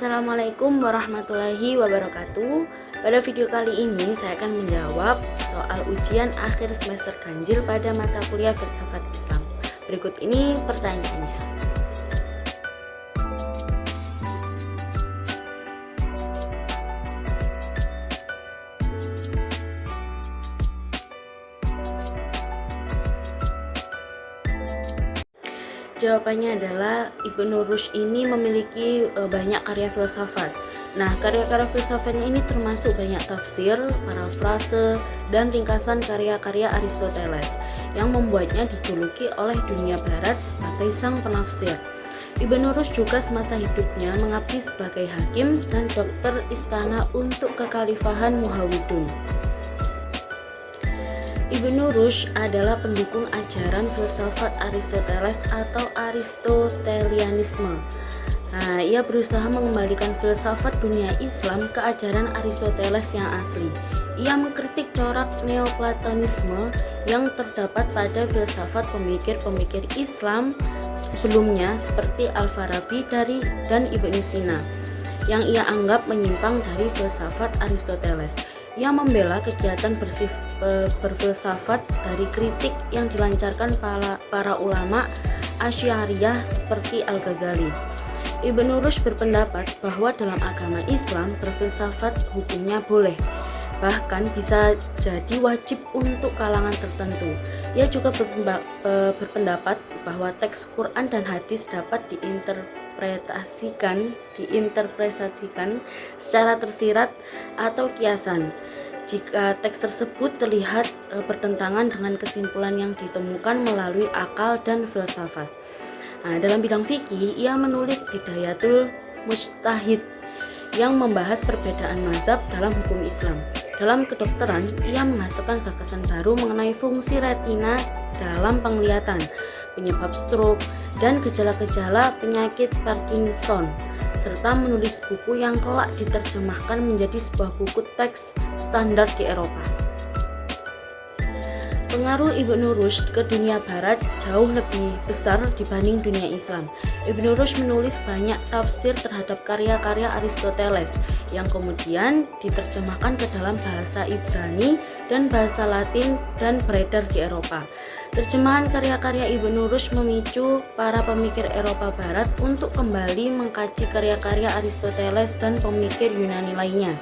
Assalamualaikum warahmatullahi wabarakatuh. Pada video kali ini saya akan menjawab soal ujian akhir semester ganjil pada mata kuliah Filsafat Islam. Berikut ini pertanyaannya. Jawabannya adalah Ibnu Rushd ini memiliki banyak karya filsafat. Nah, karya-karya filsafatnya ini termasuk banyak tafsir, parafrase, dan ringkasan karya-karya Aristoteles yang membuatnya dijuluki oleh dunia barat sebagai sang penafsir. Ibnu Rushd juga semasa hidupnya mengabdi sebagai hakim dan dokter istana untuk kekhalifahan Muhawwidun. Ibnu Rushd adalah pendukung ajaran filsafat Aristoteles atau Aristotelianisme. Nah, ia berusaha mengembalikan filsafat dunia Islam ke ajaran Aristoteles yang asli. Ia mengkritik corak Neoplatonisme yang terdapat pada filsafat pemikir-pemikir Islam sebelumnya seperti Al-Farabi dan Ibnu Sina, yang ia anggap menyimpang dari filsafat Aristoteles. Ia membela kegiatan berfilsafat dari kritik yang dilancarkan para ulama Asy'ariyah seperti Al-Ghazali. Ibnu Rushd berpendapat bahwa dalam agama Islam berfilsafat hukumnya boleh, bahkan bisa jadi wajib untuk kalangan tertentu. Ia juga berpendapat bahwa teks Quran dan hadis dapat diinterpretasikan secara tersirat atau kiasan jika teks tersebut terlihat bertentangan dengan kesimpulan yang ditemukan melalui akal dan filsafat. Nah, dalam bidang fikih, ia menulis Bidayatul Mujtahid yang membahas perbedaan mazhab dalam hukum Islam. Dalam kedokteran, ia menghasilkan gagasan baru mengenai fungsi retina dalam penglihatan, penyebab stroke, dan gejala-gejala penyakit Parkinson, serta menulis buku yang kelak diterjemahkan menjadi sebuah buku teks standar di Eropa. Pengaruh Ibnu Rushd ke dunia barat jauh lebih besar dibanding dunia Islam. Ibnu Rushd menulis banyak tafsir terhadap karya-karya Aristoteles yang kemudian diterjemahkan ke dalam bahasa Ibrani dan bahasa Latin dan beredar di Eropa. Terjemahan karya-karya Ibnu Rushd memicu para pemikir Eropa Barat untuk kembali mengkaji karya-karya Aristoteles dan pemikir Yunani lainnya.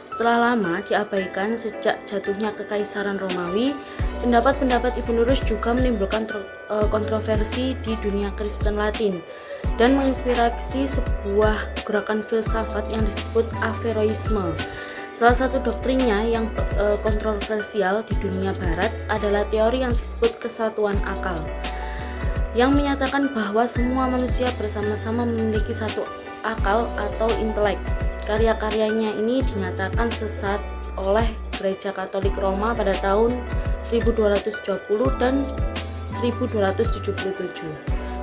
Setelah lama diabaikan sejak jatuhnya Kekaisaran Romawi, pendapat-pendapat Ibnu Rushd juga menimbulkan kontroversi di dunia Kristen Latin dan menginspirasi sebuah gerakan filsafat yang disebut Averroisme. Salah satu doktrinnya yang kontroversial di dunia barat adalah teori yang disebut kesatuan akal, yang menyatakan bahwa semua manusia bersama-sama memiliki satu akal atau intelek. Karya-karyanya ini dinyatakan sesat oleh Gereja Katolik Roma pada tahun 1220 dan 1277.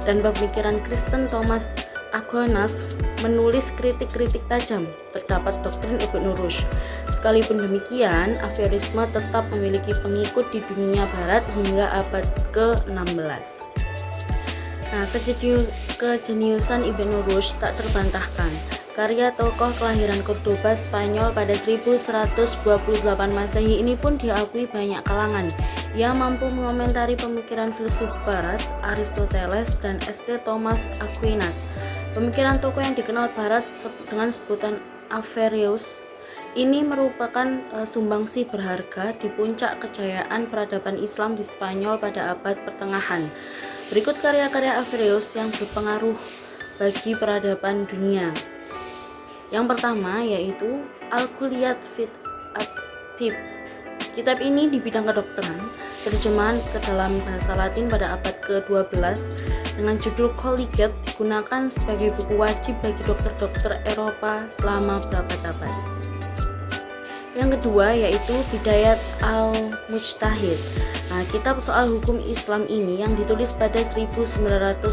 Dan pemikiran Kristen Thomas Aquinas menulis kritik-kritik tajam terhadap doktrin Ibnu Rushd. Sekalipun demikian, Averroisme tetap memiliki pengikut di dunia barat hingga abad ke-16. Nah, kejeniusan Ibnu Rushd tak terbantahkan. Karya tokoh kelahiran Cordoba, Spanyol pada 1128 Masehi ini pun diakui banyak kalangan. Ia mampu mengomentari pemikiran filsuf barat, Aristoteles dan St. Thomas Aquinas. Pemikiran tokoh yang dikenal barat dengan sebutan Averroes ini merupakan sumbangsi berharga di puncak kejayaan peradaban Islam di Spanyol pada abad pertengahan. Berikut karya-karya Averroes yang berpengaruh bagi peradaban dunia. Yang pertama yaitu Al-Kulliyat fit at-Tibb. Kitab ini di bidang kedokteran, terjemahan ke dalam bahasa Latin pada abad ke-12 dengan judul Collegiate digunakan sebagai buku wajib bagi dokter-dokter Eropa selama berabad-abad. Yang kedua yaitu Bidayat al-Mujtahid. Nah, kitab soal hukum Islam ini yang ditulis pada 1968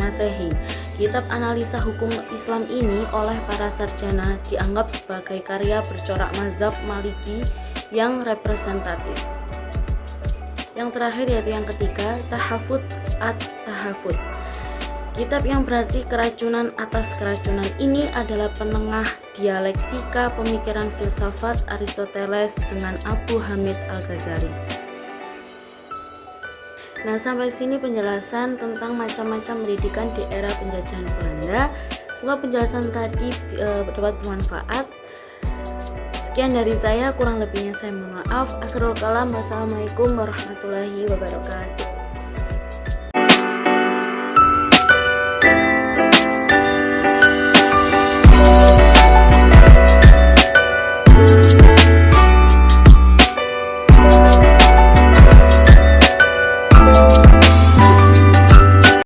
Masehi. Kitab analisa hukum Islam ini oleh para sarjana dianggap sebagai karya bercorak mazhab Maliki yang representatif. Yang terakhir yaitu yang ketiga, Tahafut at-Tahafut. Kitab yang berarti keracunan atas keracunan ini adalah penengah dialektika pemikiran filsafat Aristoteles dengan Abu Hamid Al-Ghazali. Nah, sampai sini penjelasan tentang macam-macam pendidikan di era penjajahan Belanda. Semoga penjelasan tadi dapat bermanfaat. Sekian dari saya, kurang lebihnya saya mohon maaf. Akhirul kalam, wassalamualaikum warahmatullahi wabarakatuh.